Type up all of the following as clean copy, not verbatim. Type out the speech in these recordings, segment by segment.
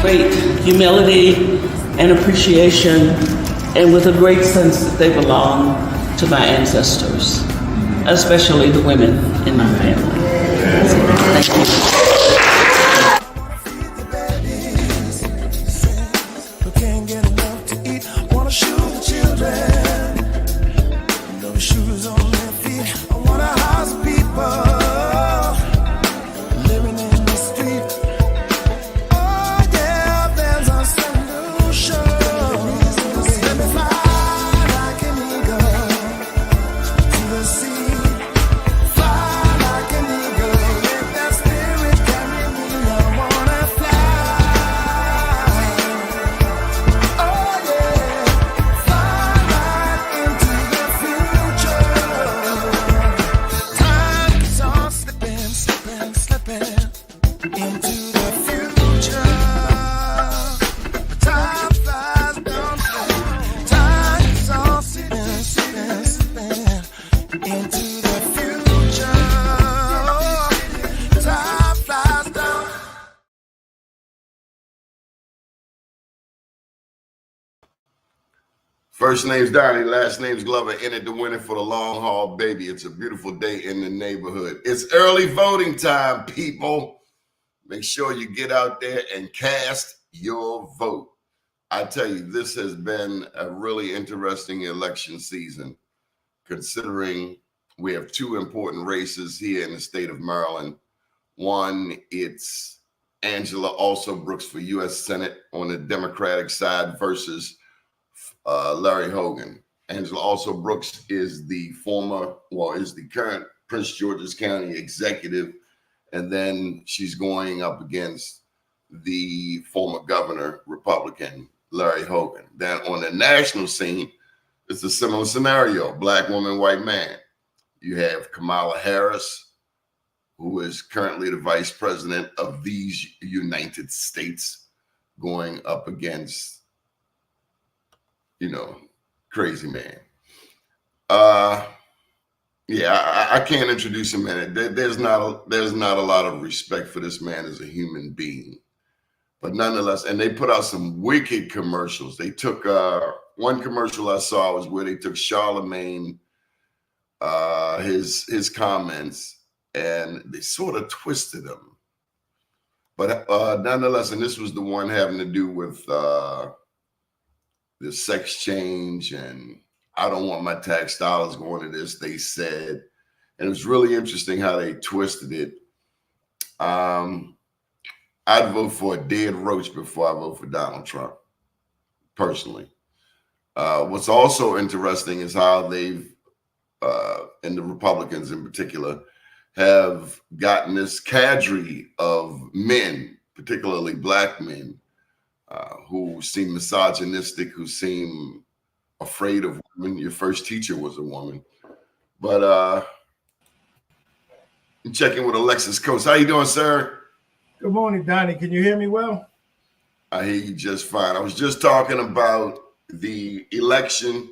Great humility and appreciation, and with a great sense that they belong to my ancestors, especially the women in my family. Thank you. First name's Doni, last name's Glover. Entered the winner for the long haul, baby. It's a beautiful day in the neighborhood. It's early voting time, people. Make sure you get out there and cast your vote. I tell you, this has been a really interesting election season, considering we have two important races here in the state of Maryland. One, it's Angela also Brooks for U.S. Senate on the Democratic side versus Larry Hogan. Angela also Brooks is the current Prince George's County executive, and then she's going up against the former governor, Republican Larry Hogan. Then on the national scene, it's a similar scenario: black woman, white man. You have Kamala Harris, who is currently the vice president of these United States, going up against crazy man. I can't introduce him in it. There's not a lot of respect for this man as a human being, but nonetheless, and they put out some wicked commercials. They took one commercial I saw was where they took Charlemagne, his comments, and they sort of twisted them. But nonetheless, and this was the one having to do with the sex change, and I don't want my tax dollars going to this, they said. And it was really interesting how they twisted it. I'd vote for a dead roach before I vote for Donald Trump, personally. What's also interesting is how they've, and the Republicans in particular, have gotten this cadre of men, particularly black men, who seem misogynistic, who seem afraid of women. Your first teacher was a woman. But I'm checking with Alexis Coates. How you doing, sir? Good morning, Donnie. Can you hear me well? I hear you just fine. I was just talking about the election.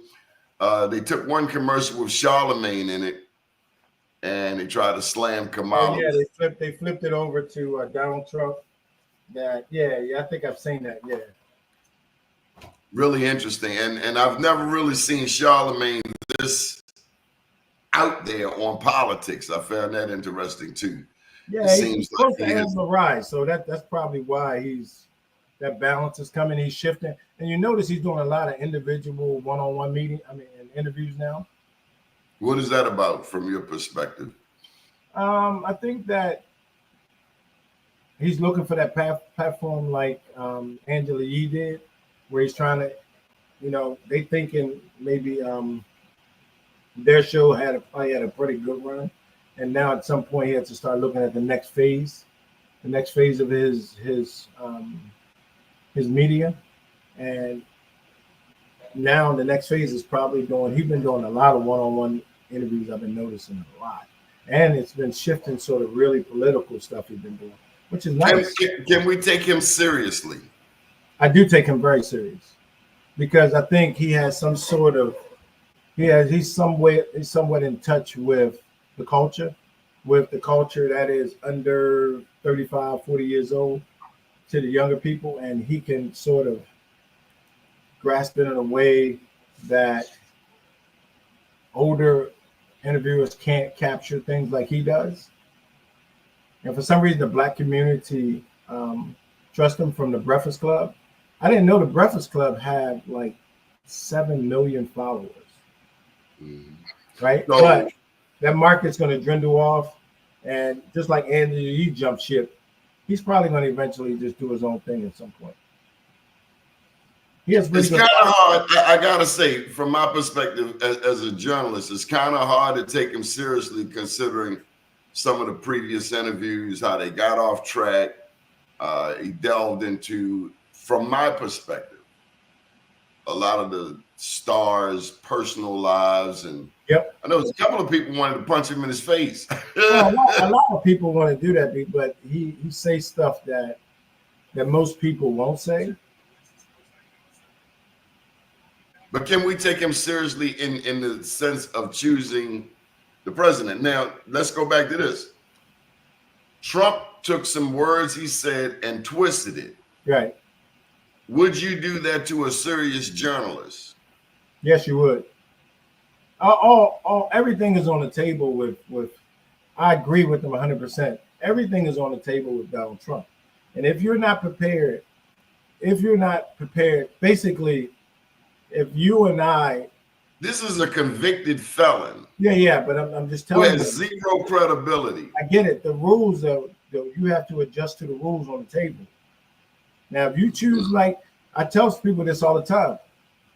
They took one commercial with Charlemagne in it, and they tried to slam Kamala. Oh, yeah, they flipped it over to Donald Trump. I think I've seen that. Yeah, really interesting, and I've never really seen Charlemagne this out there on politics. I found that interesting too. Yeah, he's close to Angela Rise, so that's probably why that balance is coming. He's shifting, and you notice he's doing a lot of individual one-on-one meeting. interviews now. What is that about from your perspective? I think that he's looking for that platform like Angela Yee did, where he's trying to, they thinking maybe their show probably had a pretty good run, and now at some point he has to start looking at the next phase of his media, and now the next phase is probably he's been doing a lot of one-on-one interviews. I've been noticing a lot, and it's been shifting sort of really political stuff he's been doing, which is nice. Can we take him seriously? I do take him very serious because I think he has some sort of he's somewhat in touch with the culture that is under 35, 40 years old to the younger people, and he can sort of grasp it in a way that older interviewers can't capture things like he does. And for some reason, the Black community trust him from the Breakfast Club. I didn't know the Breakfast Club had like 7 million followers. Right? No. But that market's going to dwindle off. And just like Andrew Yee jumped ship, he's probably going to eventually just do his own thing at some point. It's kind of hard. I gotta say, from my perspective as a journalist, it's kind of hard to take him seriously considering some of the previous interviews, how they got off track. He delved into, from my perspective, a lot of the stars' personal lives, and I know a couple of people wanted to punch him in his face. Well, a lot of people want to do that, but he says stuff that most people won't say. But can we take him seriously in the sense of choosing the president? Now, let's go back to this. Trump took some words he said and twisted it. Right. Would you do that to a serious journalist? Yes, you would. Everything is on the table with I agree with them 100%. Everything is on the table with Donald Trump. And if you're not prepared, basically, if you and I, this is a convicted felon. Yeah, but I'm just telling you, who has zero credibility. I get it. The rules, though, you have to adjust to the rules on the table. Now, if you choose, like I tell people this all the time,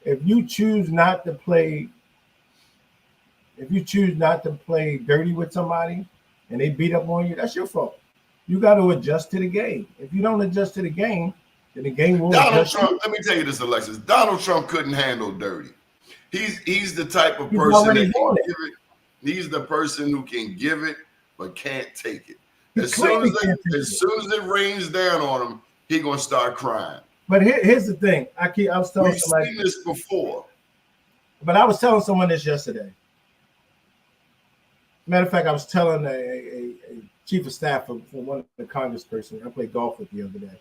if you choose not to play dirty with somebody and they beat up on you, that's your fault. You got to adjust to the game. If you don't adjust to the game, then the game will adjust. Donald Trump, let me tell you this, Alexis. Donald Trump couldn't handle dirty. He's the type of person that can give it. He's the person who can give it but can't take it. As soon as it rains down on him, he's gonna start crying. But here's the thing. I was telling somebody. We've seen this before. But I was telling someone this yesterday. Matter of fact, I was telling a chief of staff for one of the congresspersons I played golf with the other day,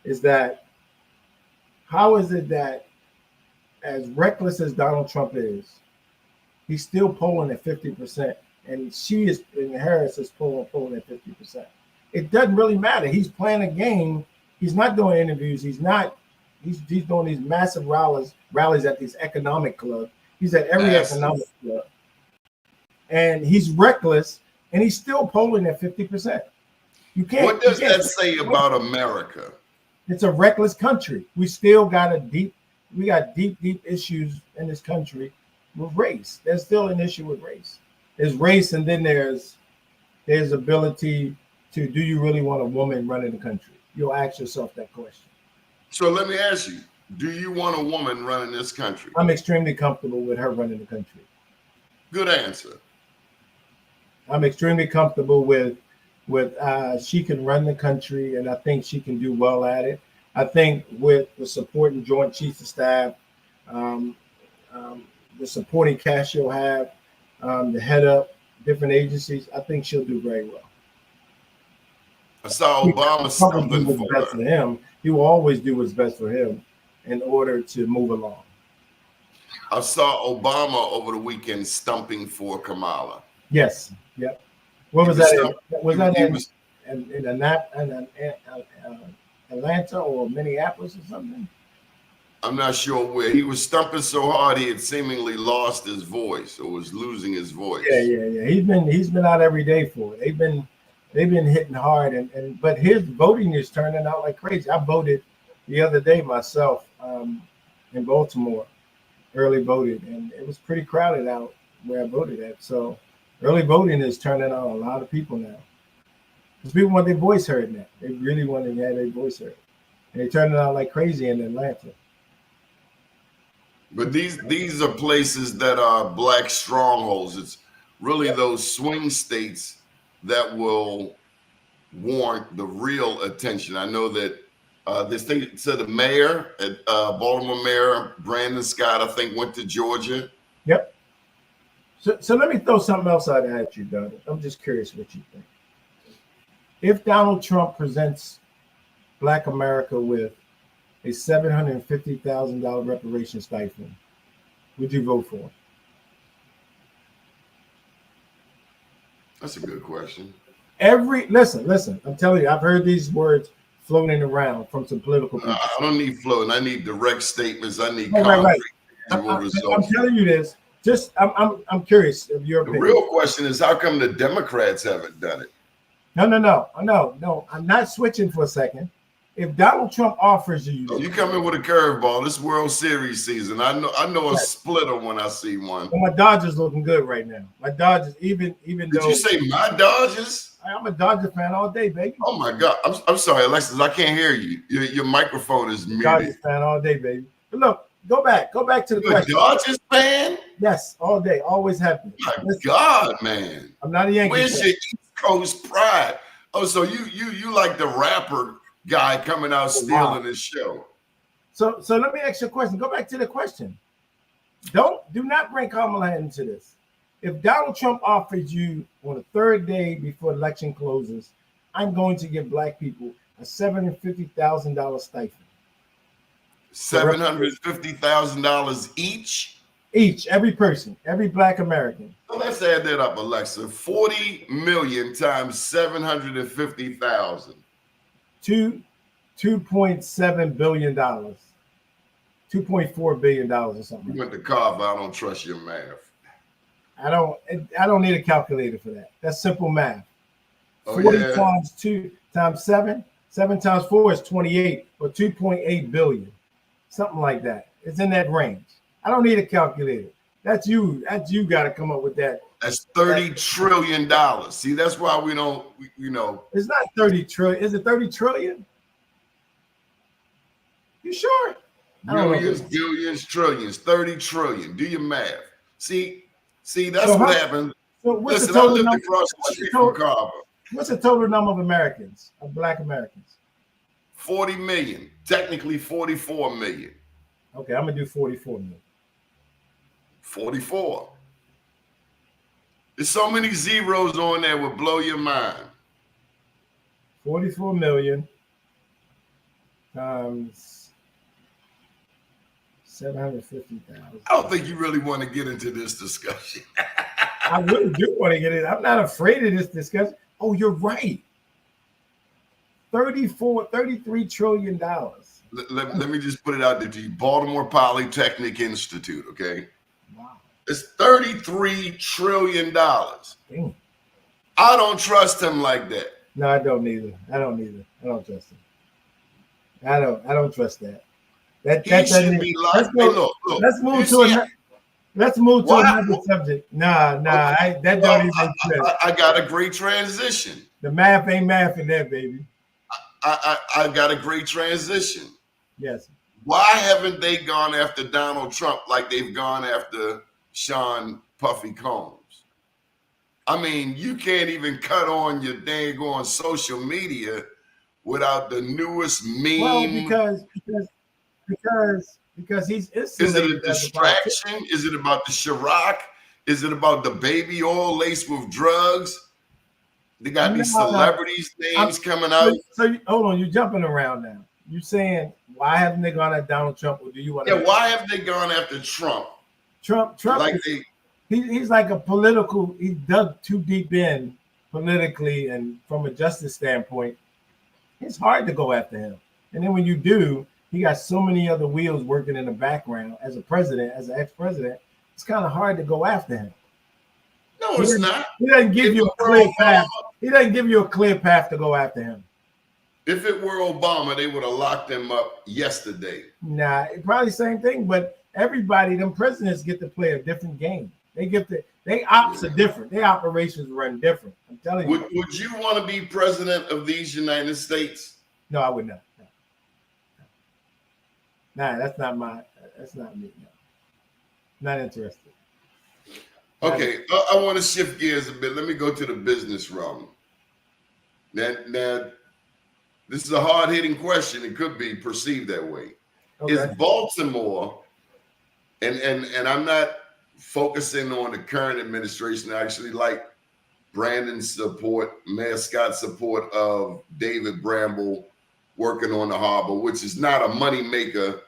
is that how is it that as reckless as Donald Trump is, he's still polling at 50%, and Harris is polling at 50%. It doesn't really matter. He's playing a game. He's not doing interviews. He's doing these massive rallies at these economic clubs. He's at every economic club. And he's reckless, and he's still polling at 50%. You can't. What does that say about America? It's a reckless country. We still got deep issues in this country with race. There's still an issue with race. There's race, and then there's ability to, do you really want a woman running the country? You'll ask yourself that question. So let me ask you, do you want a woman running this country? I'm extremely comfortable with her running the country. Good answer. I'm extremely comfortable with she can run the country, and I think she can do well at it. I think with the supporting Joint Chiefs of Staff, the supporting cast she'll have, the head up different agencies, I think she'll do very well. I saw Obama stumping for best for him. He will always do what's best for him in order to move along. I saw Obama over the weekend stumping for Kamala. Yes. Yep. What was that? Was that in Atlanta or Minneapolis or something? I'm not sure where. He was stumping so hard he had seemingly lost his voice or was losing his voice. Yeah. He's been out every day for it. They've been hitting hard, but his voting is turning out like crazy. I voted the other day myself in Baltimore, early voted, and it was pretty crowded out where I voted at. So early voting is turning out a lot of people now. Because people want their voice heard now. They really want to have their voice heard. And they're turning out like crazy in Atlanta. But these are places that are black strongholds. It's really those swing states that will warrant the real attention. I know that this thing said the mayor at Baltimore Mayor Brandon Scott, I think, went to Georgia. Yep. So let me throw something else out at you, Doni. I'm just curious what you think. If Donald Trump presents Black America with a $750,000 reparation stipend, would you vote for him? That's a good question. Listen. I'm telling you, I've heard these words floating around from some political people. I don't need floating. I need direct statements. I need right. results. I'm telling you this. Just I'm curious of your opinion. The real question is, how come the Democrats haven't done it? No. I'm not switching for a second. If Donald Trump offers you, You come in with a curveball. This World Series season, I know a splitter when I see one. Well, my Dodgers looking good right now. My Dodgers, even Did though you say my Dodgers? I'm a Dodger fan all day, baby. Oh my God! I'm sorry, Alexis. I can't hear you. Your microphone is muted. Dodgers fan all day, baby. But look, go back to the You're question. a Dodgers fan? Yes, all day, always happy. My God, man! I'm not a Yankee Where's fan. your East Coast pride? Oh, so you like the rapper guy coming out stealing his show? So let me ask you a question. Go back to the question. Do not bring Kamala into this. If Donald Trump offers you on the third day before election closes, I'm going to give Black people a $750,000 stipend. $750,000 each. Every person, every Black American. So let's add that up, Alexa. 40 million times 750,000. $2.7 billion. $2.4 billion or something. You went to Carver. I don't trust your math. I don't need a calculator for that. That's simple math. Oh, 40 yeah. times 2 times 7. 7 times 4 is 28 or 2.8 billion. Something like that. It's in that range. I don't need a calculator. That's you got to come up with that. That's $30 trillion. See, that's why we don't, It's not 30 trillion. Is it 30 trillion? You sure? Millions, billions, trillions, 30 trillion. Do your math. See, that's what happens. So what's Listen, the I total lived number? across the street from Carver. What's the total number of Americans, of Black Americans? 40 million, technically 44 million. Okay, I'm gonna do 44 million. 44. There's so many zeros on there would blow your mind. 44 million times 750,000. I don't think you really want to get into this discussion. I really do want to get it. I'm not afraid of this discussion. Oh, you're right. $33 trillion. Let me just put it out there to you. Baltimore Polytechnic Institute, okay? Wow. It's $33 trillion. Dang. I don't trust him like that. No, I don't either. I don't trust him. I don't trust that. That should be like, look. Let's move to another subject. Nah. Okay. That don't even make sense. I got a great transition. The math ain't math in there, baby. I got a great transition. Yes. Why haven't they gone after Donald Trump like they've gone after Sean Puffy Combs? I mean, you can't even cut on your dang on social media without the newest meme. Well, because he's Is it a distraction? Is it about the Chirac? Is it about the baby oil laced with drugs? They got these celebrities' names coming out. So hold on, you're jumping around now. You saying why haven't they gone at Donald Trump, or do you want to? Yeah, why have they gone after Trump? Trump, Like he's like a political. He dug too deep in politically, and from a justice standpoint, it's hard to go after him. And then when you do, he got so many other wheels working in the background as a president, as an ex-president. It's kind of hard to go after him. No, it's not. He doesn't give you a clear path. He doesn't give you a clear path to go after him. If it were Obama, they would have locked him up yesterday. Nah, probably same thing. But everybody, them presidents get to play a different game. They ops are different. Their operations run different. I'm telling you. Would you want to be president of these United States? No, I would not. Nah, that's not me. No. Not interested. Okay, I want to shift gears a bit. Let me go to the business realm. Now, this is a hard-hitting question. It could be perceived that way. Okay. Is Baltimore, and I'm not focusing on the current administration. I actually like Brandon's support, Mayor Scott's support of David Bramble working on the harbor, which is not a moneymaker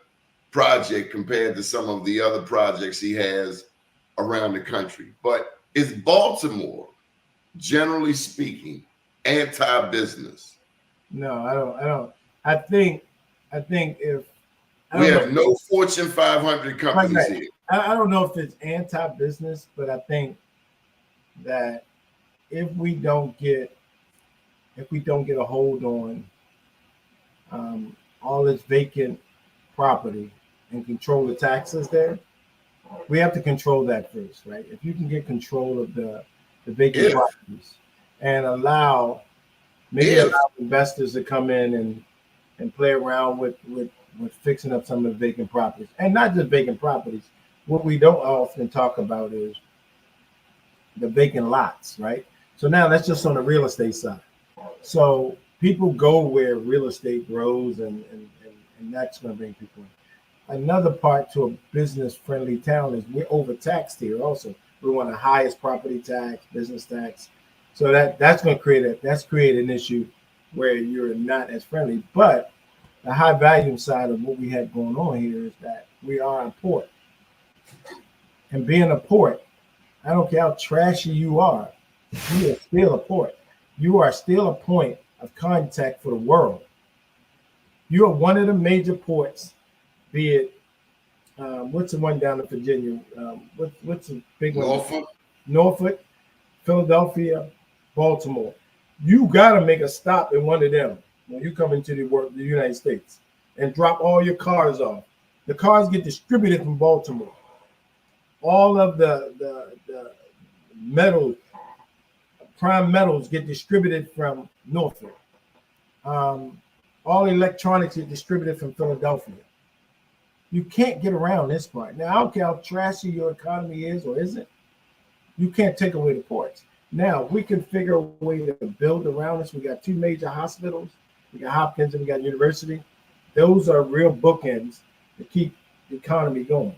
project compared to some of the other projects he has around the country. But is Baltimore, generally speaking, anti-business? No, I don't. I think if we have no Fortune 500 companies here. I don't know if it's anti-business, but I think that if we don't get a hold on all this vacant property and control the taxes there, we have to control that first, right? If you can get control of the vacant properties and allow investors to come in and play around with fixing up some of the vacant properties, and not just vacant properties. What we don't often talk about is the vacant lots, right? So now that's just on the real estate side. So people go where real estate grows, and that's going to bring people in. Another part to a business-friendly town is we're overtaxed here. Also, we want the highest property tax, business tax. So that's going to create an issue where you're not as friendly. But the high value side of what we have going on here is that we are a port. And being a port, I don't care how trashy you are still a port. You are still a point of contact for the world. You are one of the major ports, be it, what's the one down in Virginia? What's the big one? Norfolk, Philadelphia, Baltimore. You got to make a stop in one of them when you come into the United States and drop all your cars off. The cars get distributed from Baltimore. All of the metal, prime metals get distributed from Norfolk. All electronics get distributed from Philadelphia. You can't get around this part. Now, I don't care how trashy your economy is or isn't. You can't take away the ports. Now, we can figure a way to build around us. We got two major hospitals. We got Hopkins and we got University. Those are real bookends to keep the economy going.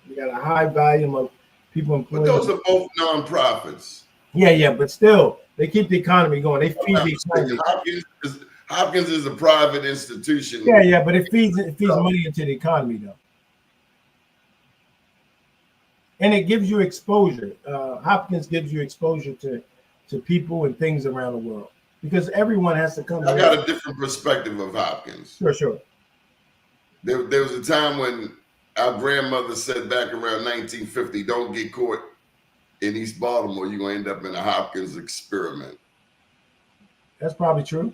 We got a high volume of people employed. But those are both nonprofits. Yeah, but still, they keep the economy going. They feed the economy. Hopkins is a private institution. Yeah, but it feeds money into the economy, though. And it gives you exposure. Hopkins gives you exposure to people and things around the world because everyone has to come. I got a different perspective of Hopkins. Sure. There was a time when our grandmother said back around 1950, don't get caught in East Baltimore. You're going to end up in a Hopkins experiment. That's probably true.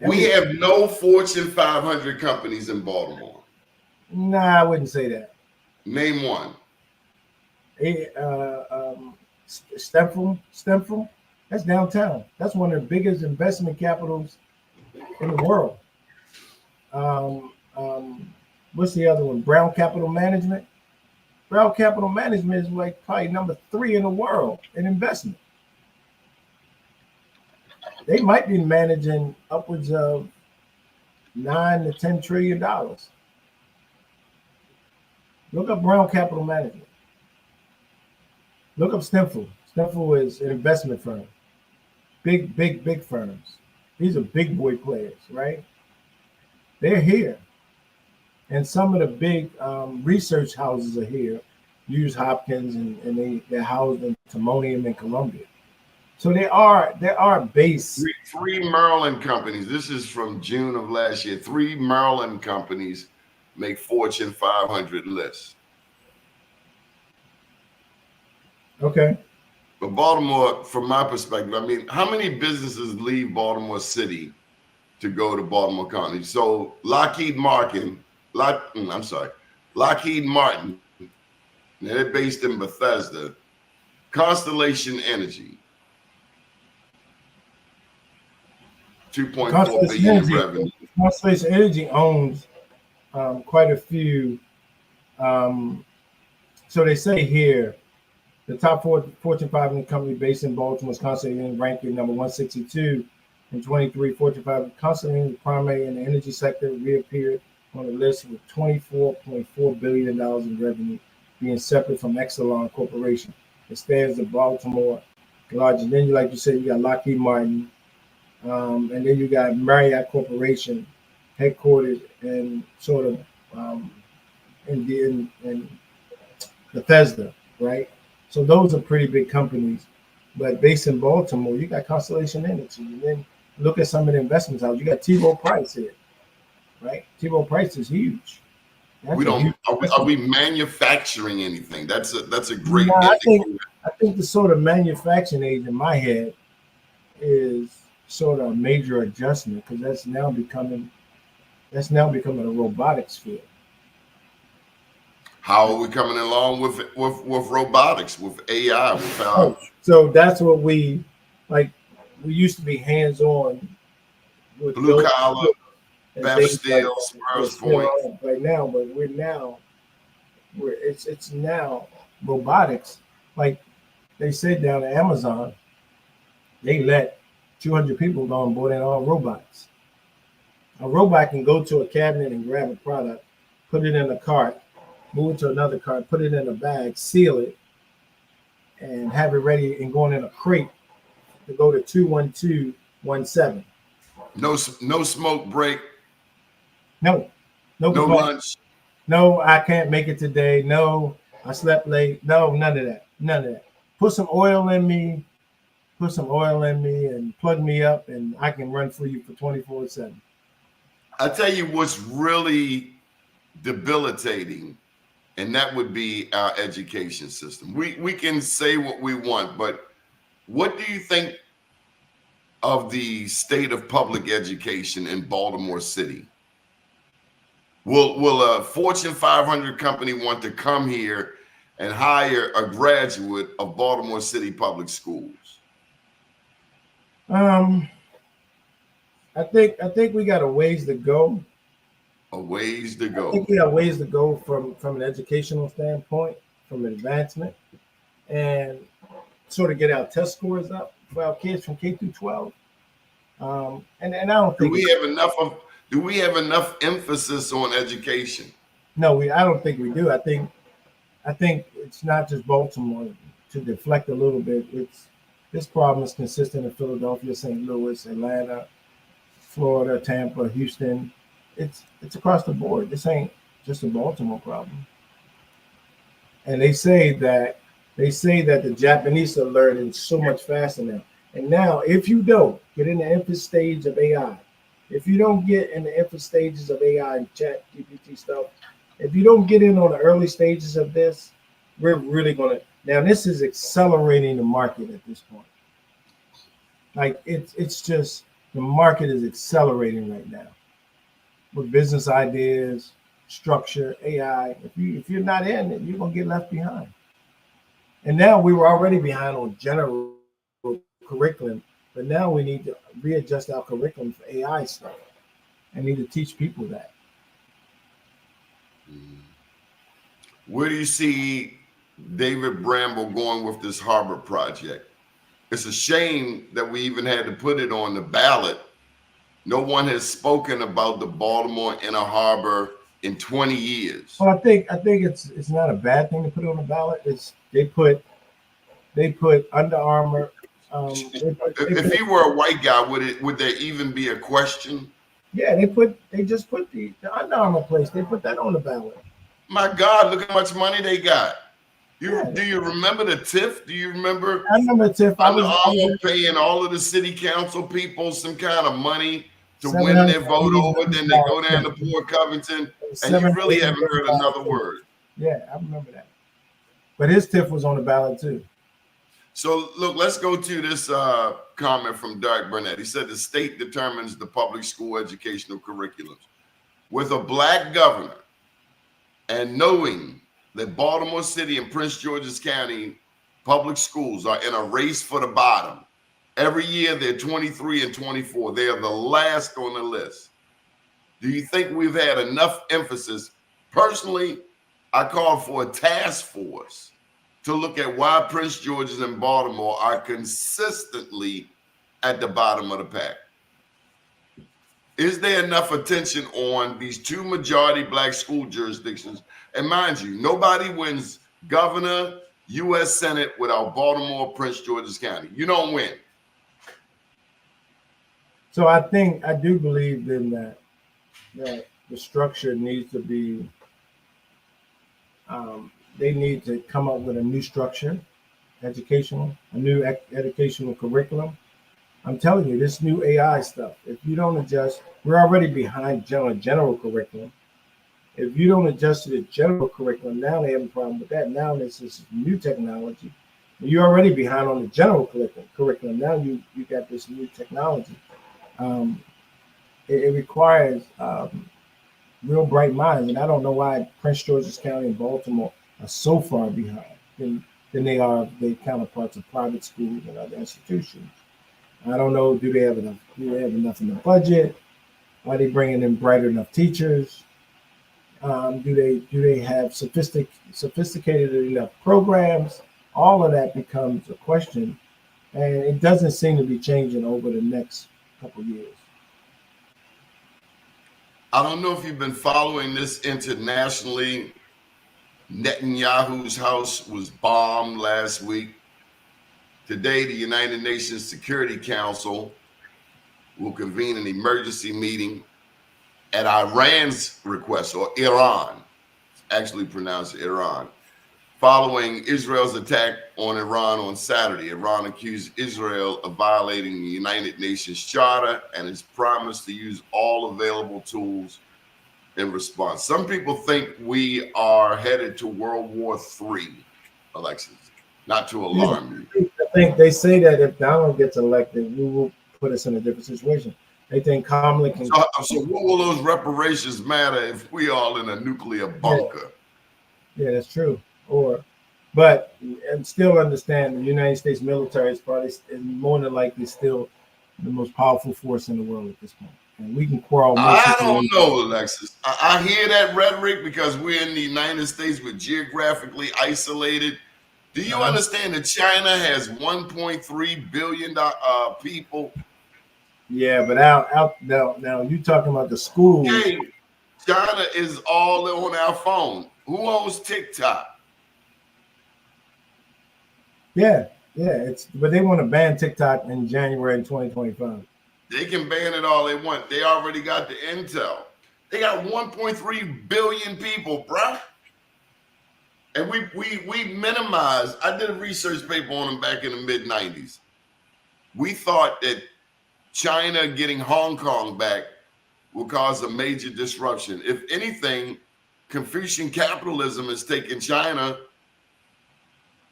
We have no Fortune 500 companies in Baltimore. Nah, I wouldn't say that. Name one. Stemful. That's downtown. That's one of the biggest investment capitals in the world. What's the other one? Brown Capital Management. Brown Capital Management is like probably number 3 in the world in investment. They might be managing upwards of $9 to $10 trillion. Look up Brown Capital Management. Look up Stemful. Stemful is an investment firm. Big firms. These are big boy players, right? They're here. And some of the big research houses are here. Use Hopkins, and they're housed in Timonium in Columbia. So there are base. Three Maryland companies. This is from June of last year. 3 Maryland companies make Fortune 500 lists. Okay. But Baltimore, from my perspective, I mean, how many businesses leave Baltimore City to go to Baltimore County? So Lockheed Martin, they're based in Bethesda. Constellation Energy, 2.4 billion in revenue. Constellation Energy owns quite a few. So they say here, the top Fortune 500 company based in Baltimore is Constellation Energy, ranking number 162 and 23. Fortune 500 Constellation Energy, primary in the energy sector, reappeared on the list with $24.4 billion in revenue, being separate from Exelon Corporation. It stands in Baltimore largest. Then, like you said, you got Lockheed Martin, and then you got Marriott Corporation, headquartered in sort of in Bethesda, right? So those are pretty big companies. But based in Baltimore, you got Constellation Energy. And then look at some of the investments houses. You got T-Rowe Price here, right? T-Rowe Price is huge. Are we manufacturing anything? That's a great. No, I think the sort of manufacturing age in my head is sort of a major adjustment, because that's now becoming a robotics field. How are we coming along with robotics, with AI? So that's what we like. We used to be hands-on with blue collar, Bastille, Spurs Point. Right now, but it's now robotics. Like they said down at Amazon, they let 200 people go on board and all robots. A robot can go to a cabinet and grab a product, put it in a cart, move it to another cart, put it in a bag, seal it, and have it ready and going in a crate to go to 21217. No smoke break. No lunch. No, I can't make it today. No, I slept late. No, none of that. Put some oil in me and plug me up, and I can run for you for 24/7. I tell you what's really debilitating, and that would be our education system. We can say what we want, but what do you think of the state of public education in Baltimore City? Will a Fortune 500 company want to come here and hire a graduate of Baltimore City Public Schools? I think we got a ways to go. I think we got ways to go from an educational standpoint, from advancement, and sort of get our test scores up for our kids from K through 12. And I don't think do we have enough emphasis on education? No, I don't think we do. I think it's not just Baltimore. To deflect a little bit, this problem is consistent in Philadelphia, St. Louis, Atlanta, Florida, Tampa, Houston. It's across the board. This ain't just a Baltimore problem. And they say that the Japanese are learning so much faster now. And now, if you don't get in the infant stage of AI, if you don't get in the infant stages of AI and chat GPT stuff, if you don't get in on the early stages of this, we're really going to. Now, this is accelerating the market at this point. Like it's just the market is accelerating right now with business ideas, structure, AI. If you're not in it, you're gonna get left behind. And now we were already behind on general curriculum, but now we need to readjust our curriculum for AI stuff and need to teach people that. Where do you see David Bramble going with this harbor project? It's a shame that we even had to put it on the ballot. No one has spoken about the Baltimore Inner Harbor in 20 years. Well, I think it's not a bad thing to put it on the ballot. They put Under Armour. If he were a white guy, would there even be a question? Yeah, they just put the Under Armour place. They put that on the ballot. My God, look how much money they got. Do you remember the TIF? Do you remember I remember TIF. I Under was Armour paying all of the city council people some kind of money to win their vote over? Then they go down to $780,000. Port Covington, and you really haven't heard another $780,000. word. Yeah, I remember that. But his TIF was on the ballot too. So look, let's go to this comment from Derek Burnett. He said the state determines the public school educational curriculums. With a black governor and knowing that Baltimore City and Prince George's County public schools are in a race for the bottom. Every year they're 23 and 24. They are the last on the list. Do you think we've had enough emphasis? Personally, I called for a task force to look at why Prince George's and Baltimore are consistently at the bottom of the pack. Is there enough attention on these two majority black school jurisdictions? And mind you, nobody wins governor, U.S. Senate without Baltimore, Prince George's County. You don't win. So I do believe then that the structure needs to be, they need to come up with a new structure, a new educational curriculum. I'm telling you, this new AI stuff, if you don't adjust, we're already behind general curriculum. If you don't adjust to the general curriculum, now they have a problem with that. Now this is new technology. You're already behind on the general curriculum. Now you got this new technology. It requires real bright minds, and I don't know why Prince George's County and Baltimore are so far behind than they are their counterparts of private schools and other institutions. I don't know. Do they have enough in the budget? Are they bringing in bright enough teachers? Do they have sophisticated enough programs? All of that becomes a question, and it doesn't seem to be changing over the next couple of years. I don't know if you've been following this internationally. Netanyahu's house was bombed last week. Today, the United Nations Security Council will convene an emergency meeting at Iran's request, or Iran, it's actually pronounced Iran, following Israel's attack on Iran on Saturday. Iran accused Israel of violating the United Nations Charter and has promised to use all available tools in response. Some people think we are headed to World War III, Alexis, not to alarm you. I think they say that if Donald gets elected, we will put us in a different situation. They think Kamala can. So what will those reparations matter if we all in a nuclear bunker? Yeah, that's true. But and still understand the United States military is more than likely still the most powerful force in the world at this point. And we can quarrel. I don't know, Alexis. I hear that rhetoric because we're in the United States, we're geographically isolated. Do you understand that China has 1.3 billion people? Yeah, but now you talking about the schools. Hey, China is all on our phone. Who owns TikTok? Yeah, but they want to ban TikTok in January 2025. They can ban it all they want. They already got the intel. They got 1.3 billion people, bruh. And we minimized. I did a research paper on them back in the mid-90s. We thought that China getting Hong Kong back will cause a major disruption. If anything, Confucian capitalism has taken China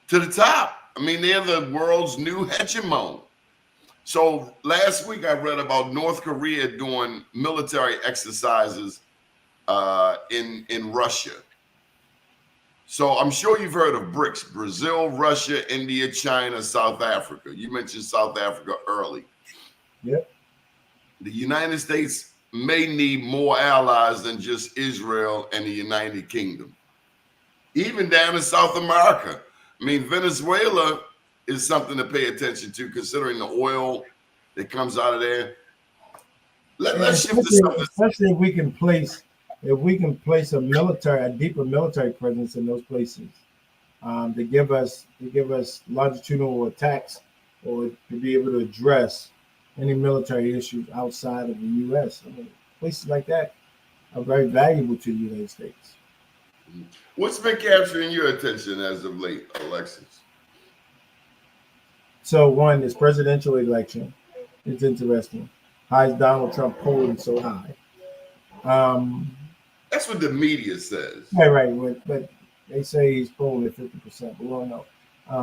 to the top. I mean, they're the world's new hegemon. So last week I read about North Korea doing military exercises in Russia. So I'm sure you've heard of BRICS: Brazil, Russia, India, China, South Africa. You mentioned South Africa early. Yep. The United States may need more allies than just Israel and the United Kingdom. Even down in South America. I mean, Venezuela is something to pay attention to, considering the oil that comes out of there. Let's shift to something. Especially if we can place a deeper military presence in those places, to give us longitudinal attacks, or to be able to address any military issues outside of the U.S. I mean, places like that are very valuable to the United States. What's been capturing your attention as of late, Alexis? So one, this presidential election. It's interesting. Why is Donald Trump polling so high? Um, That's what the media says. right. But they say he's polling at 50%. We don't know.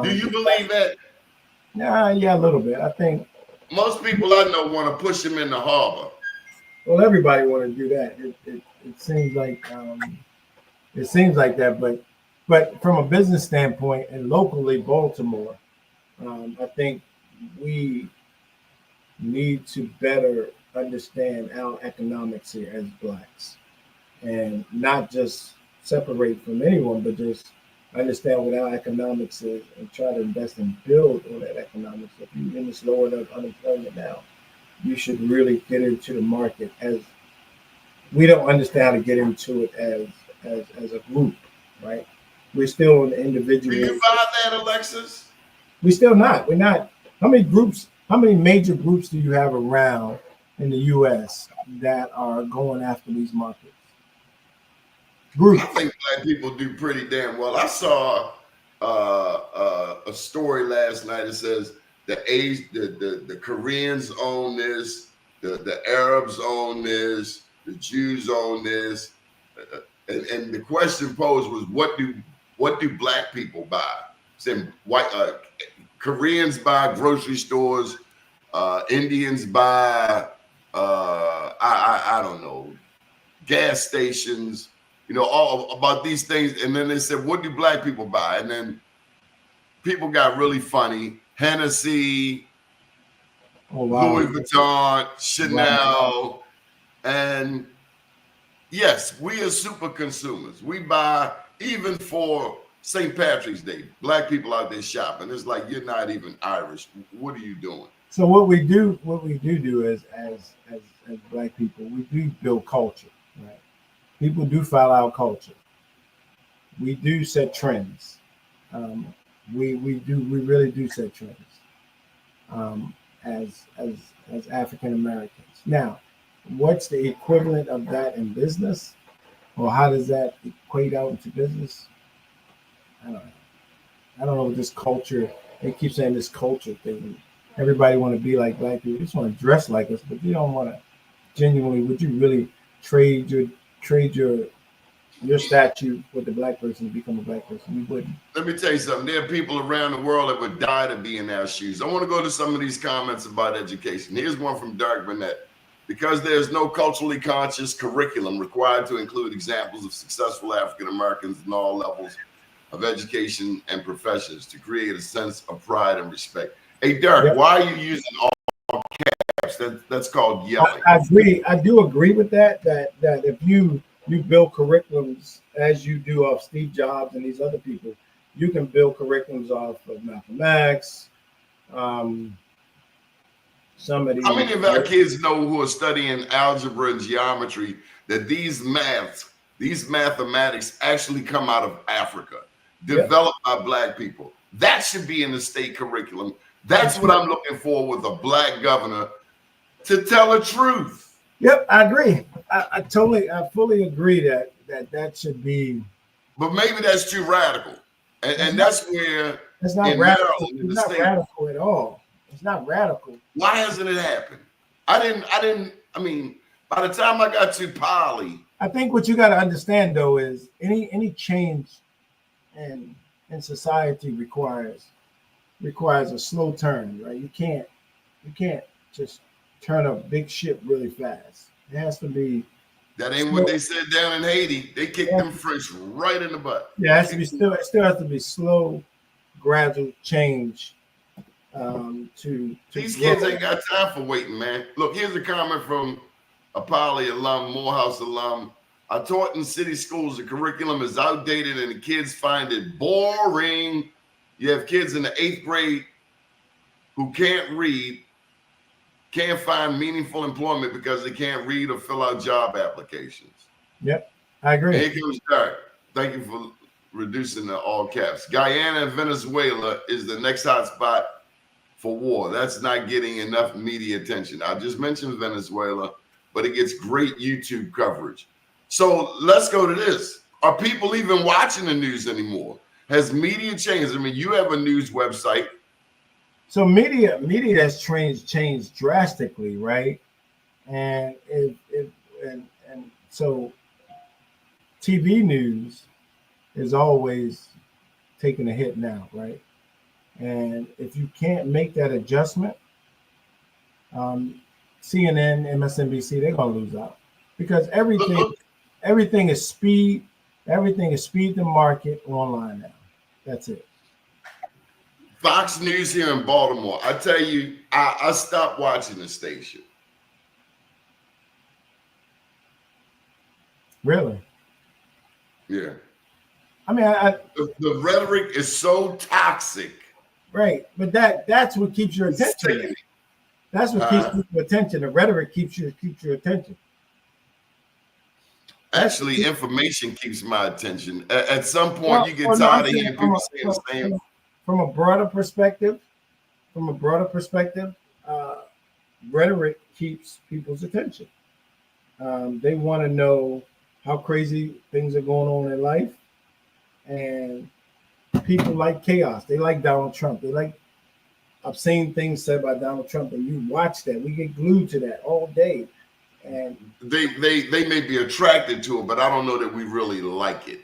Do you believe that? Yeah, a little bit. I think. Most people I know want to push him in the harbor. Well, everybody want to do that. It seems like that. But from a business standpoint and locally, Baltimore, I think we need to better understand our economics here as blacks, and not just separate from anyone, but just understand what our economics is and try to invest and build on that economics. If you're in this lower level unemployment now, you should really get into the market. As we don't understand how to get into it as a group, right? We're still an individual. Do you buy that, Alexis? We're not. How many groups, how many major groups do you have around in the US that are going after these markets? Groups. I think black people do pretty damn well. I saw a story last night that says the Koreans own this, the Arabs own this, the Jews own this, and the question posed was what do black people buy? Saying white Koreans buy grocery stores, Indians buy I don't know, gas stations, all about these things. And then they said, what do black people buy? And then people got really funny. Hennessy, Louis Vuitton, Chanel. And yes, we are super consumers. We buy even for St. Patrick's Day. Black people out there shopping. It's like, you're not even Irish. What are you doing? So what we do is as black people, we do build culture, right? People do follow our culture. We do set trends. We really do set trends as African Americans. Now, what's the equivalent of that in business, or how does that equate out into business? I don't know what this culture. They keep saying this culture thing. Everybody want to be like black people. You just want to dress like us, but you don't want to genuinely. Would you really trade your statue with the black person to become a black person? You wouldn't. Let me tell you something. There are people around the world that would die to be in our shoes. I want to go to some of these comments about education. Here's one from Dark Burnett. Because there's no culturally conscious curriculum required to include examples of successful African Americans in all levels of education and professions to create a sense of pride and respect. Hey, Dirk, yep. Why are you using all caps? That's called yelling. I agree. I do agree with that if you build curriculums as you do off Steve Jobs and these other people, you can build curriculums off of Malcolm X. Somebody. How many of our kids know who are studying algebra and geometry that these mathematics actually come out of Africa, developed by black people? That should be in the state curriculum. That's what I'm looking for with a black governor, to tell the truth. Yep, I agree. I fully agree that should be. But maybe that's too radical, and that's where it's not radical. It's not radical at all. It's not radical. Why hasn't it happened? I mean, by the time I got to poly, I think what you got to understand though is any change in society requires a slow turn, right? You can't just turn a big ship really fast. It has to be. That ain't slow. What they said down in Haiti. They kicked them French right in the butt. Yeah, it still has to be slow, gradual change. These kids ain't got time for waiting, man. Look, here's a comment from a Poly alum, Morehouse alum. I taught in city schools. The curriculum is outdated and the kids find it boring. You have kids in the 8th grade who can't read, can't find meaningful employment because they can't read or fill out job applications. Yep, I agree. Here comes Dark. Thank you for reducing the all caps. Guyana and Venezuela is the next hot spot for war. That's not getting enough media attention. I just mentioned Venezuela, but it gets great YouTube coverage. So let's go to this. Are people even watching the news anymore? Has media changed? I mean, you have a news website. So media has changed drastically, right? And and so TV news is always taking a hit now, right? And if you can't make that adjustment, CNN, MSNBC, they're gonna lose out because everything is speed. Everything is speed to market online now. That's it. Fox News here in Baltimore. I tell you, I stopped watching the station. Really? Yeah. I mean, the rhetoric is so toxic. Right, but that's what keeps your attention. That's what keeps your attention. The rhetoric keeps your attention. Actually, information keeps my attention. At some point, you get tired of hearing people saying the same. From a broader perspective, rhetoric keeps people's attention. They want to know how crazy things are going on in life, and people like chaos. They like Donald Trump. They like obscene things said by Donald Trump, and you watch that. We get glued to that all day. And they may be attracted to it, but I don't know that we really like it.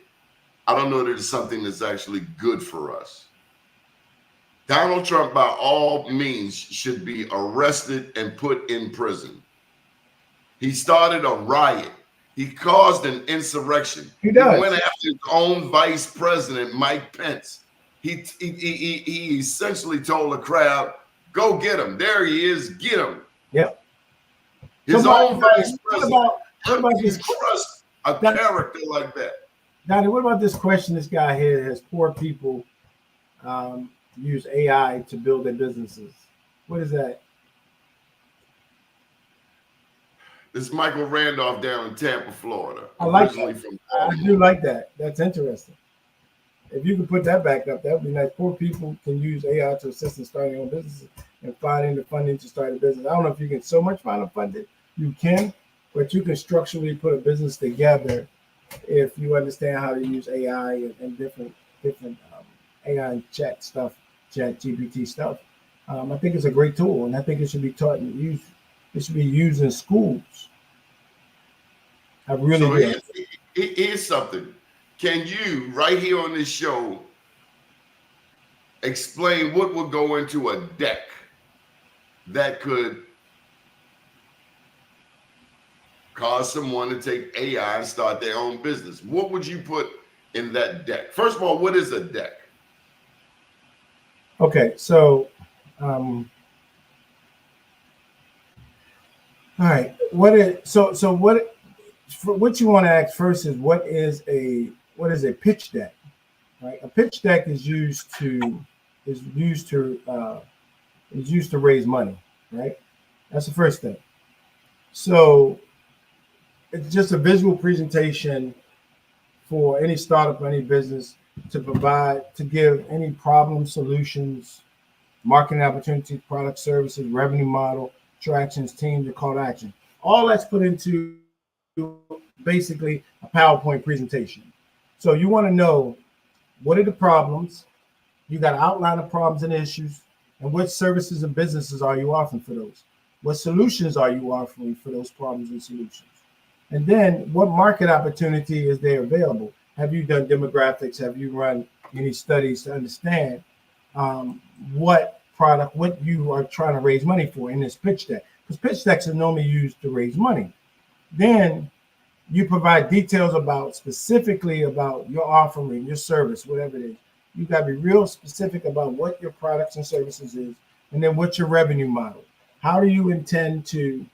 I don't know that it's something that's actually good for us. Donald Trump, by all means, should be arrested and put in prison. He started a riot. He caused an insurrection. He does. He went after his own vice president, Mike Pence. He essentially told the crowd, "Go get him. There he is. Get him." Yep. His own vice president. What about this trust a character like that? Donnie, what about this question this guy here has poor people use AI to build their businesses? What is that? This is Michael Randolph down in Tampa, Florida. I like that. I do like that. That's interesting. If you could put that back up, that would be nice. Poor people can use AI to assist in starting their own businesses and finding the funding to start a business. I don't know if you can so much find the funding. You can, but you can structurally put a business together if you understand how to use AI and different AI and chat GPT stuff. I think it's a great tool, and I think it should be taught and used. It should be used in schools. I really do. Here's something. Can you, right here on this show, explain what would go into a deck that could cause someone to take AI and start their own business? What would you put in that deck? First of all, what is a deck? Okay, so all right. What you want to ask first is what is a pitch deck? Right? A pitch deck is used to raise money, right? That's the first thing. So it's just a visual presentation for any startup, any business to give any problem solutions, marketing opportunities, product services, revenue model, attractions, teams, and call to action. All that's put into basically a PowerPoint presentation. So you want to know what are the problems, you got to outline the problems and issues, and what services and businesses are you offering for those? What solutions are you offering for those problems and solutions? And then what market opportunity is there available? Have you done demographics? Have you run any studies to understand what you are trying to raise money for in this pitch deck? Because pitch decks are normally used to raise money. Then you provide details specifically about your offering, your service, whatever it is. You got to be real specific about what your products and services is, and then what's your revenue model? How do you intend to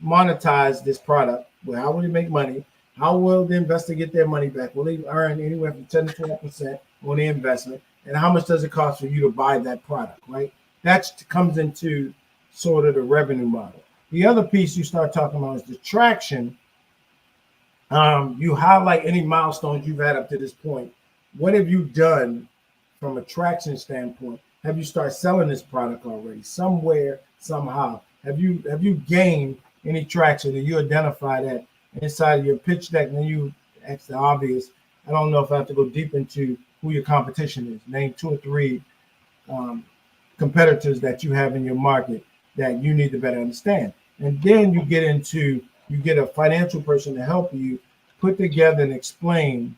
monetize this product? Well, how will you make money? How will the investor get their money back? Will they earn anywhere from 10 to 12% on the investment? And how much does it cost for you to buy that product, right? That comes into sort of the revenue model. The other piece you start talking about is the traction. You highlight any milestones you've had up to this point. What have you done from a traction standpoint? Have you started selling this product already somewhere, somehow? Have you gained any traction? And you identify that inside of your pitch deck, and then you That's the obvious. I don't know if I have to go deep into who your competition is. Name 2 or 3 competitors that you have in your market that you need to better understand. And then you get a financial person to help you put together and explain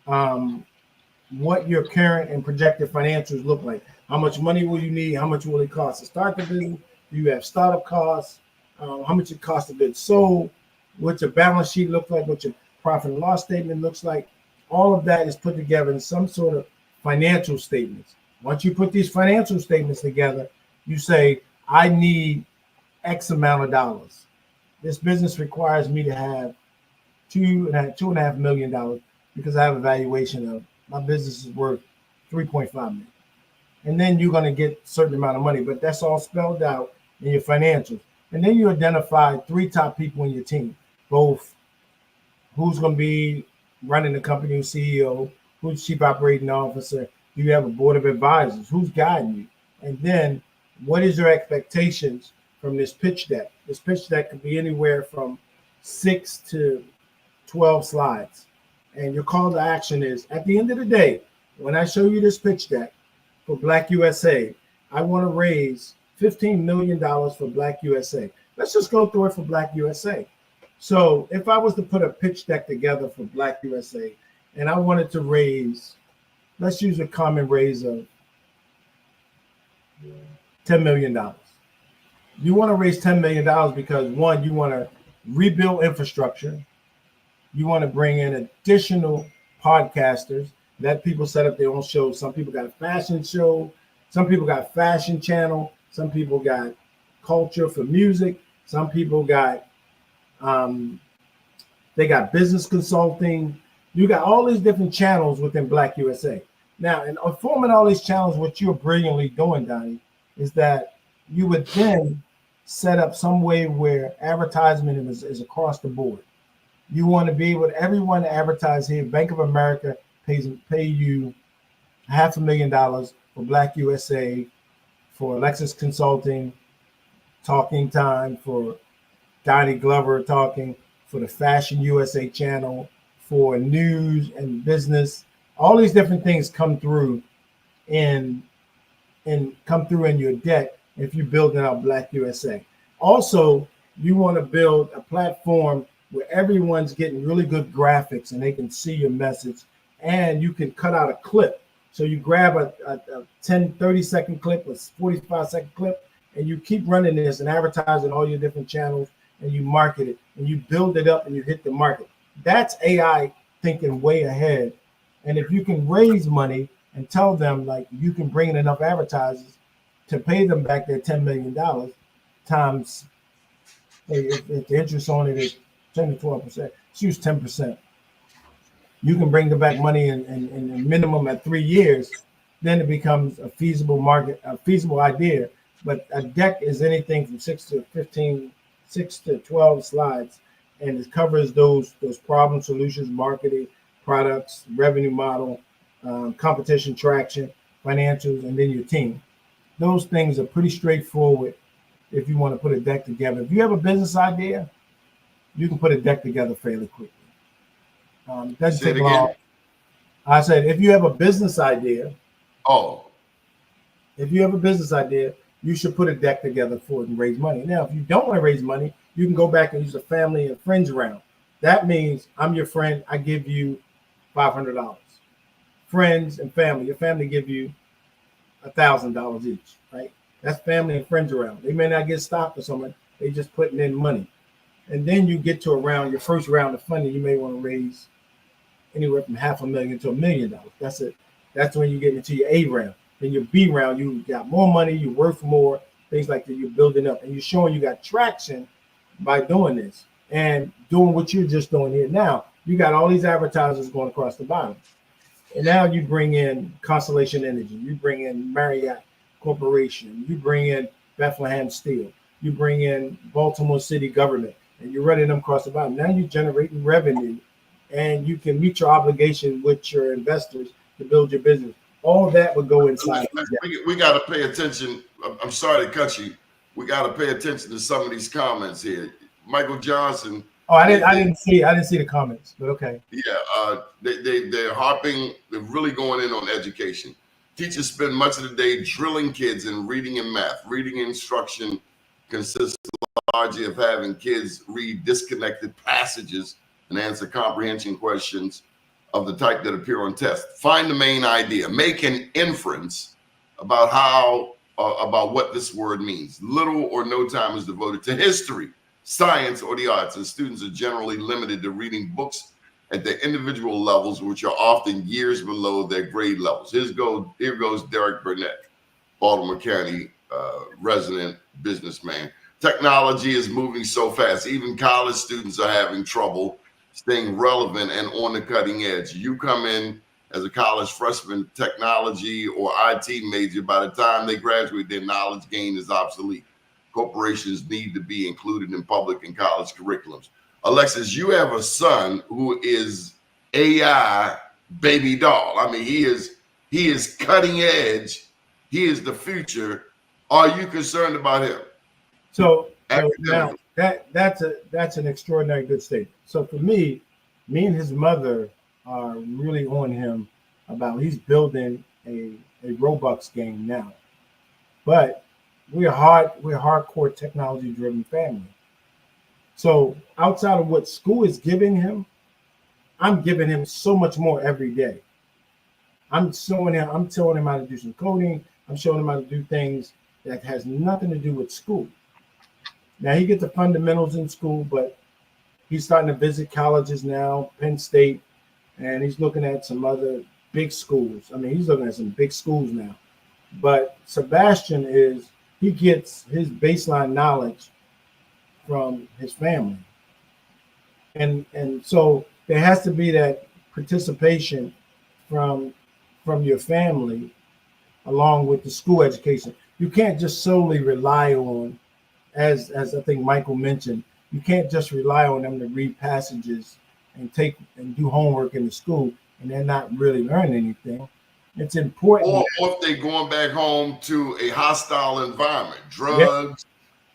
what your current and projected financials look like. How much money will you need? How much will it cost to start the business? Do you have startup costs? How much it costs to get sold? What's your balance sheet look like? What your profit and loss statement looks like? All of that is put together in some sort of financial statements. Once you put these financial statements together, you say, I need X amount of dollars. This business requires me to have $2.5 million because I have a valuation of my business is worth 3.5 million. And then you're going to get a certain amount of money, but that's all spelled out in your financials. And then you identify 3 top people in your team, both who's going to be running the company, who's CEO, who's chief operating officer. Do you have a board of advisors? Who's guiding you? And then what is your expectations from this pitch deck? This pitch deck could be anywhere from 6 to 12 slides. And your call to action is, at the end of the day, when I show you this pitch deck for Black USA, I want to raise $15 million for Black USA. Let's just go through it for Black USA. So if I was to put a pitch deck together for Black USA and I wanted to raise, let's use a common raise of $10 million. You want to raise $10 million because, one, you want to rebuild infrastructure. You want to bring in additional podcasters, let people set up their own shows. Some people got a fashion show. Some people got a fashion channel. Some people got culture for music. Some people got, they got business consulting. You got all these different channels within Black USA. Now, in forming all these channels, what you're brilliantly doing, Donnie, is that you would then set up some way where advertisement is across the board. You want to be able to, everyone to advertise here. Bank of America pay you $500,000 for Black USA, for Alexis Consulting, talking time, for Donnie Glover talking, for the Fashion USA channel, for news and business. All these different things come through in your deck if you're building out Black USA. Also, you want to build a platform where everyone's getting really good graphics and they can see your message, and you can cut out a clip. So you grab a 10, 30-second clip, a 45-second clip, and you keep running this and advertising all your different channels, and you market it, and you build it up, and you hit the market. That's AI thinking way ahead. And if you can raise money and tell them, like, you can bring in enough advertisers to pay them back their $10 million times, if the interest on it is 10 to 12%, let's use 10%. You can bring them back money in minimum at 3 years, then it becomes a feasible market, a feasible idea. But a deck is anything from 6 to 12 slides, and it covers those problem solutions, marketing, products, revenue model, competition traction, financials, and then your team. Those things are pretty straightforward if you want to put a deck together. If you have a business idea, you can put a deck together fairly quickly. Doesn't take long. I said, if you have a business idea, you should put a deck together for it and raise money. Now, if you don't want to raise money, you can go back and use a family and friends round. That means I'm your friend. I give you $500. Friends and family, your family give you $1,000 each, right? That's family and friends around. They may not get stock or something. They just putting in money. And then you get to around your first round of funding, you may want to raise anywhere from $500,000 to $1 million. That's it. That's when you get into your A round. Then your B round, you got more money, you're worth more, things like that. You're building up, and you're showing you got traction by doing this and doing what you're just doing here. Now you got all these advertisers going across the bottom, and now you bring in Constellation Energy, you bring in Marriott Corporation, you bring in Bethlehem Steel, you bring in Baltimore City government, and you're running them across the bottom. Now you're generating revenue, and you can meet your obligation with your investors to build your business. All that would go inside. We got to pay attention. I'm sorry to cut you. We got to pay attention to some of these comments here. Michael Johnson Oh, I didn't see the comments, but okay. Yeah, they're harping. They're really going in on education. Teachers spend much of the day drilling kids in reading and math. Reading instruction consists largely of having kids read disconnected passages and answer comprehension questions of the type that appear on tests. Find the main idea. Make an inference about about what this word means. Little or no time is devoted to history, science, or the arts, and students are generally limited to reading books at their individual levels, which are often years below their grade levels. Here goes Derek Burnett, Baltimore County resident businessman. Technology is moving so fast. Even college students are having trouble staying relevant and on the cutting edge. You come in as a college freshman technology or IT major, by the time they graduate, their knowledge gain is obsolete. Corporations need to be included in public and college curriculums. Alexis, you have a son who is AI baby doll. I mean, he is cutting edge. He is the future. Are you concerned about him? So now that's an extraordinary good statement. So for me and his mother are really on him about he's building a Robux game now. But we're hardcore technology driven family. So outside of what school is giving him, I'm giving him so much more every day. I'm telling him how to do some coding. I'm showing him how to do things that has nothing to do with school. Now he gets the fundamentals in school, but he's starting to visit colleges now, Penn State, and he's looking at some other big schools. I mean, he's looking at some big schools now. But Sebastian he gets his baseline knowledge from his family. And so there has to be that participation from your family along with the school education. You can't just solely rely on, as I think Michael mentioned, you can't just rely on them to read passages and do homework in the school and they're not really learning anything. It's important. Or if they're going back home to a hostile environment, drugs,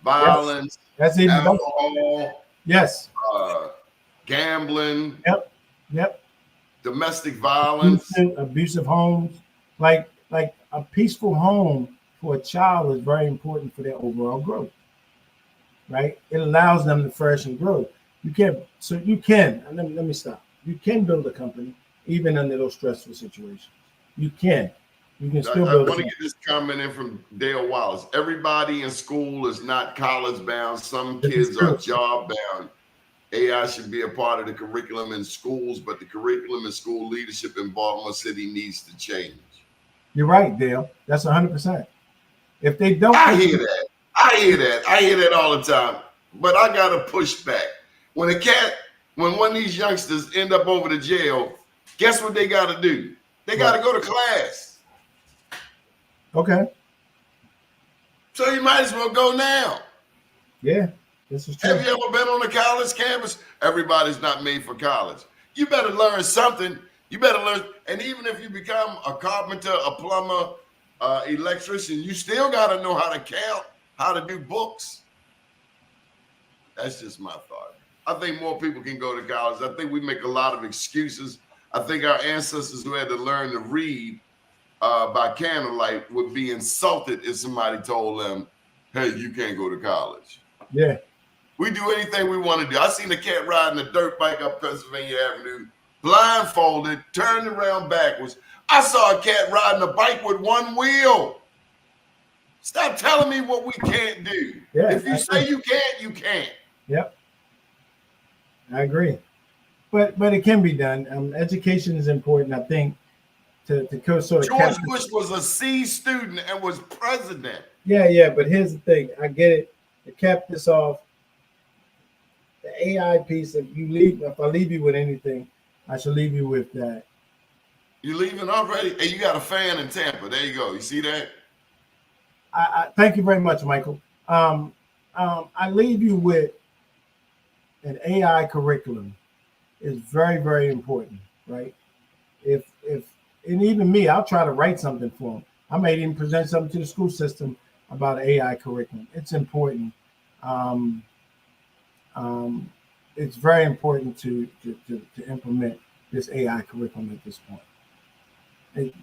violence, that's even alcohol, yes, gambling, yep, domestic violence, abusive homes. Like a peaceful home for a child is very important for their overall growth. Right? It allows them to flourish and grow. Let me stop. You can build a company even under those stressful situations. You can still build. I want to get this comment in from Dale Wallace. Everybody in school is not college bound. Some kids are job bound. AI should be a part of the curriculum in schools, but the curriculum and school leadership in Baltimore City needs to change. You're right, Dale. That's 100%. If they don't, I hear that all the time. But I gotta push back. When one of these youngsters end up over to jail, guess what they gotta do? They gotta go to class. Okay. So you might as well go now. Yeah, this is true. Have you ever been on a college campus? Everybody's not made for college. You better learn something. You better learn. And even if you become a carpenter, a plumber, electrician, you still got to know how to count, how to do books. That's just my thought. I think more people can go to college. I think we make a lot of excuses. I think our ancestors who had to learn to read by candlelight would be insulted if somebody told them, hey, you can't go to college. Yeah. We do anything we want to do. I seen a cat riding a dirt bike up Pennsylvania Avenue, blindfolded, turned around backwards. I saw a cat riding a bike with one wheel. Stop telling me what we can't do. Yeah, if you say you can't, you can't. Yep. I agree. But it can be done. Education is important, I think, to sort of. George Bush was a C student and was president. Yeah. But here's the thing. I get it. To cap this off, the AI piece. If I leave you with anything, I should leave you with that. You leaving already? Hey, you got a fan in Tampa. There you go. You see that? I thank you very much, Michael. I leave you with an AI curriculum is very, very important, right? If and even me, I'll try to write something for them. I may even present something to the school system about AI curriculum. It's important. it's very important to implement this AI curriculum at this point.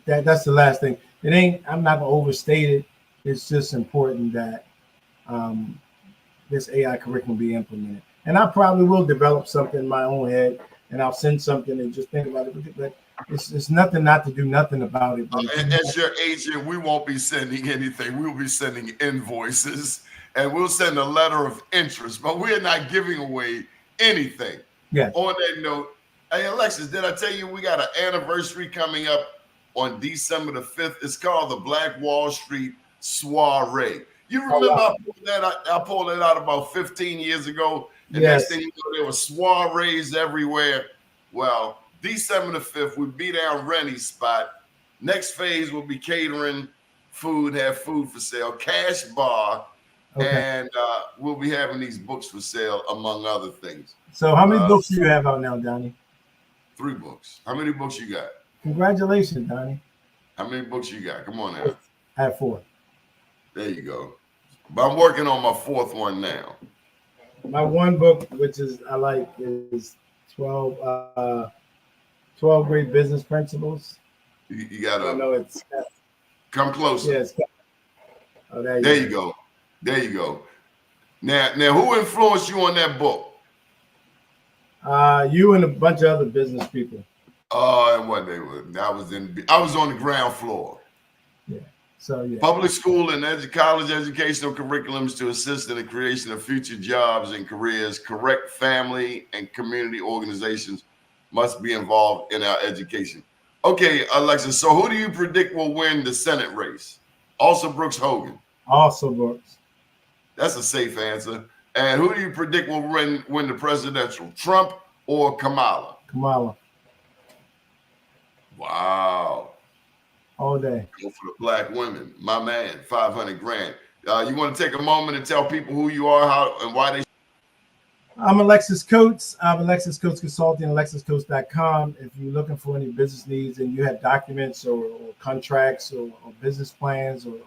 That's the last thing. It ain't. I'm not gonna overstate it. It's just important that this AI curriculum be implemented. And I probably will develop something in my own head, and I'll send something and just think about it. But it's nothing not to do nothing about it. But as your agent, we won't be sending anything. We'll be sending invoices, and we'll send a letter of interest. But we're not giving away anything. Yeah. On that note, hey Alexis, did I tell you we got an anniversary coming up on December the 5th? It's called the Black Wall Street Soiree. You remember I pulled that out about 15 years ago. And next thing you know, there were soirees everywhere. Well, December the 5th, we'll be down Rennie's spot. Next phase will be catering food, have food for sale, cash bar, and we'll be having these books for sale, among other things. So how many books do you have out now, Donnie? 3 books. How many books you got? Congratulations, Donnie. How many books you got? Come on now. I have 4. There you go. But I'm working on my 4th one now. My one book, which is I like, is 12 Great Business Principles. You gotta. I know it's come closer. Yes. Oh, there you go. There you go. Now, who influenced you on that book? You and a bunch of other business people. And what they were. I was on the ground floor. Yeah. So yeah. Public school and college educational curriculums to assist in the creation of future jobs and careers. Correct family and community organizations must be involved in our education. Okay, Alexis. So who do you predict will win the Senate race? Also Brooks Hogan. Also Brooks. That's a safe answer. And who do you predict will win the presidential? Trump or Kamala? Kamala. Wow. All day. Go for the black women. My man, 500 grand. You want to take a moment and tell people who you are, how and why they. I'm Alexis Coates. I'm Alexis Coates Consulting, alexiscoates.com. If you're looking for any business needs and you have documents or contracts or business plans or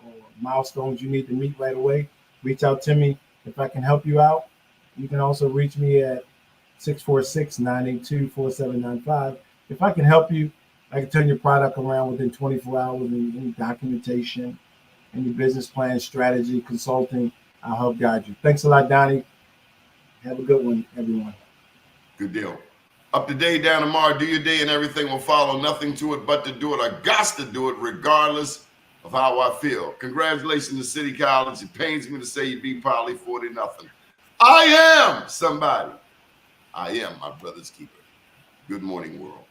milestones you need to meet right away, reach out to me. If I can help you out, you can also reach me at 646-982-4795. If I can help you, I can turn your product around within 24 hours in any documentation, any business plan, strategy, consulting. I'll help guide you. Thanks a lot, Donnie. Have a good one, everyone. Good deal. Up to date, down tomorrow. Do your day and everything will follow. Nothing to it but to do it. I got to do it regardless of how I feel. Congratulations to City College. It pains me to say you beat Poly 40-0. I am somebody. I am my brother's keeper. Good morning, world.